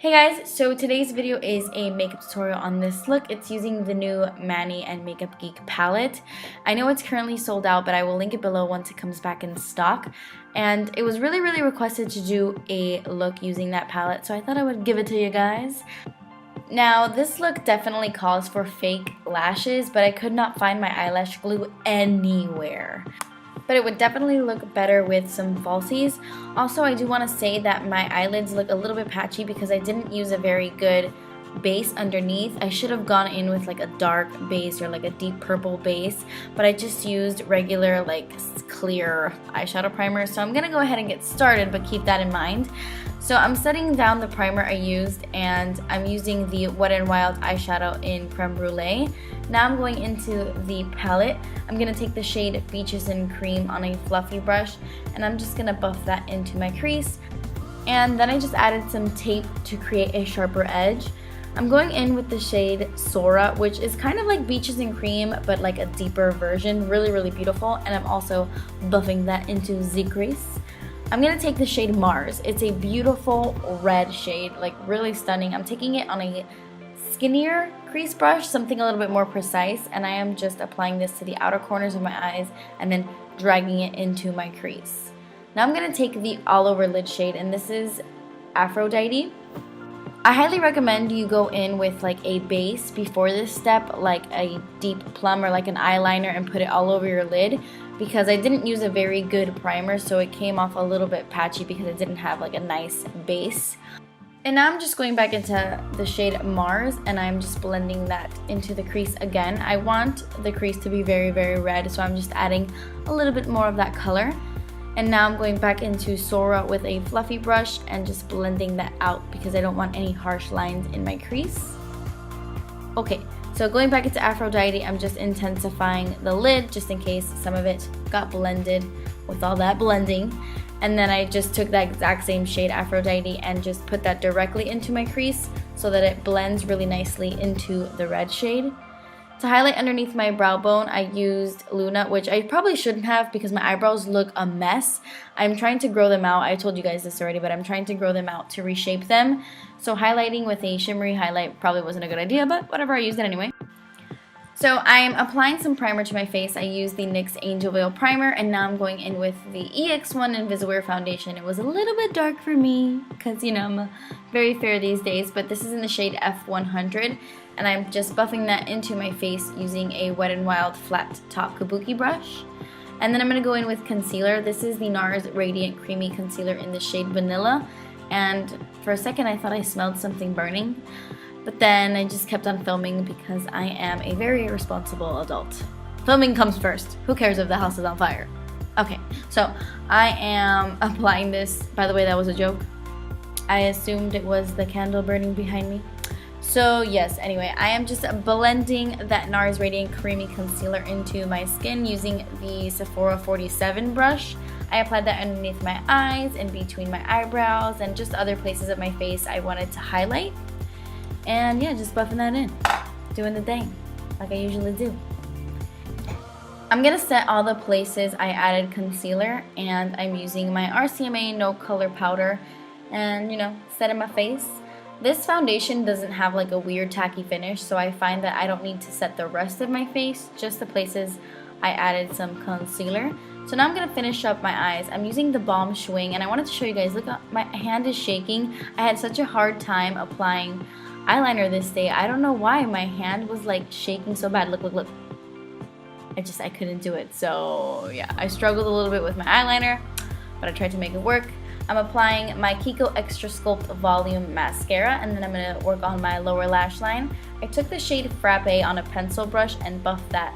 Hey guys, so today's video is a makeup tutorial on this look. It's using the new Manny and Makeup Geek palette. I know it's currently sold out, but I will link it below once it comes back in stock. And it was really requested to do a look using that palette, so I thought I would give it to you guys. Now, this look definitely calls for fake lashes, but I could not find my eyelash glue anywhere. But it would definitely look better with some falsies. Also, I do want to say that my eyelids look a little bit patchy because I didn't use a very good base underneath. I should have gone in with like a dark base or like a deep purple base, but I just used regular like clear eyeshadow primer. So I'm gonna go ahead and get started, but keep that in mind. So I'm setting down the primer I used, and I'm using the Wet n Wild eyeshadow in Creme Brulee. Now I'm going into the palette. I'm going to take the shade Beaches and Cream on a fluffy brush, and I'm just going to buff that into my crease. And then I just added some tape to create a sharper edge. I'm going in with the shade Sora, which is kind of like Beaches and Cream, but like a deeper version. Really beautiful. And I'm also buffing that into the crease. I'm going to take the shade Mars. It's a beautiful red shade, like really stunning. I'm taking it on a skinnier crease brush, something a little bit more precise, and I am just applying this to the outer corners of my eyes and then dragging it into my crease. Now I'm going to take the all over lid shade, and this is Aphrodite. I highly recommend you go in with like a base before this step, like a deep plum or like an eyeliner, and put it all over your lid, because I didn't use a very good primer, so it came off a little bit patchy because it didn't have like a nice base. And now I'm just going back into the shade Mars, and I'm just blending that into the crease again. I want the crease to be very red, so I'm just adding a little bit more of that color. And now I'm going back into Sora with a fluffy brush and just blending that out because I don't want any harsh lines in my crease. Okay, so going back into Aphrodite, I'm just intensifying the lid just in case some of it got blended with all that blending. And then I just took that exact same shade Aphrodite and just put that directly into my crease so that it blends really nicely into the red shade. To highlight underneath my brow bone, I used Luna, which I probably shouldn't have because my eyebrows look a mess. I'm trying to grow them out. I told you guys this already, but I'm trying to grow them out to reshape them. So highlighting with a shimmery highlight probably wasn't a good idea, but whatever, I used it anyway. So I'm applying some primer to my face. I used the NYX Angel Veil Primer, and now I'm going in with the EX1 Invisiwear Foundation. It was a little bit dark for me because, you know, I'm very fair these days, but this is in the shade F100, and I'm just buffing that into my face using a Wet n Wild flat top kabuki brush. And then I'm going to go in with concealer. This is the NARS Radiant Creamy Concealer in the shade Vanilla, and for a second I thought I smelled something burning. But then I just kept on filming because I am a very responsible adult. Filming comes first. Who cares if the house is on fire? Okay, so I am applying this. By the way, that was a joke. I assumed it was the candle burning behind me. So yes, anyway, I am just blending that NARS Radiant Creamy Concealer into my skin using the Sephora 47 brush. I applied that underneath my eyes, in between my eyebrows, and just other places of my face I wanted to highlight. And yeah, just buffing that in, doing the thing, like I usually do. I'm gonna set all the places I added concealer, and I'm using my RCMA No Color Powder, and you know, set in my face. This foundation doesn't have like a weird tacky finish, so I find that I don't need to set the rest of my face, just the places I added some concealer. So now I'm gonna finish up my eyes. I'm using the Balm Schwing, and I wanted to show you guys, look, my hand is shaking. I had such a hard time applying eyeliner this day. I don't know why my hand was like shaking so bad. Look. I couldn't do it. So yeah, I struggled a little bit with my eyeliner, but I tried to make it work. I'm applying my Kiko Extra Sculpt Volume Mascara, and then I'm gonna work on my lower lash line. I took the shade Frappe on a pencil brush and buffed that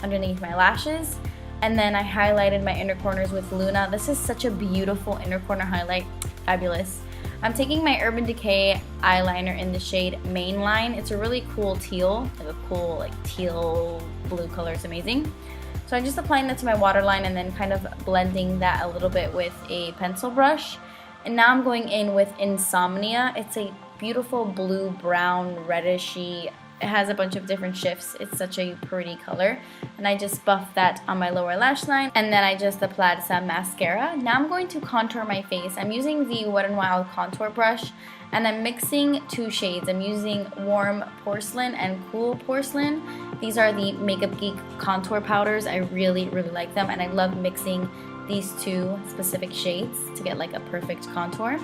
underneath my lashes. And then I highlighted my inner corners with Luna. This is such a beautiful inner corner highlight. Fabulous. I'm taking my Urban Decay eyeliner in the shade Mainline. It's a really cool teal, like a cool like teal blue color. It's amazing. So I'm just applying that to my waterline and then kind of blending that a little bit with a pencil brush. And now I'm going in with Insomnia. It's a beautiful blue, brown, reddishy It has a bunch of different shifts. It's such a pretty color. And I just buffed that on my lower lash line. And then I just applied some mascara. Now I'm going to contour my face. I'm using the Wet n Wild contour brush. And I'm mixing two shades. I'm using Warm Porcelain and Cool Porcelain. These are the Makeup Geek contour powders. I really, really like them. And I love mixing these two specific shades to get like a perfect contour.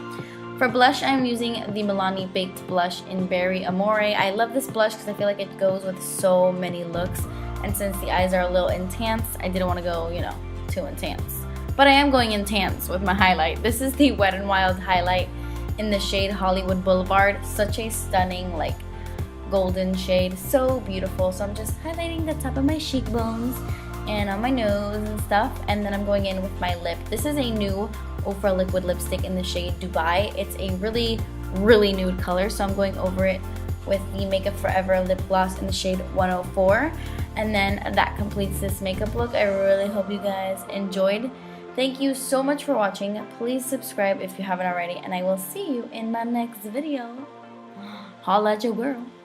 For blush, I'm using the Milani Baked Blush in Berry Amore. I love this blush because I feel like it goes with so many looks. And since the eyes are a little intense, I didn't want to go, you know, too intense. But I am going intense with my highlight. This is the Wet n Wild highlight in the shade Hollywood Boulevard. Such a stunning, like, golden shade. So beautiful. So I'm just highlighting the top of my cheekbones and on my nose and stuff. And then I'm going in with my lip. This is a new Ofra liquid lipstick in the shade Dubai. It's a really, really nude color. So I'm going over it with the Makeup Forever lip gloss in the shade 104. And then that completes this makeup look. I really hope you guys enjoyed. Thank you so much for watching. Please subscribe if you haven't already, and I will see you in my next video. Holla at your girl.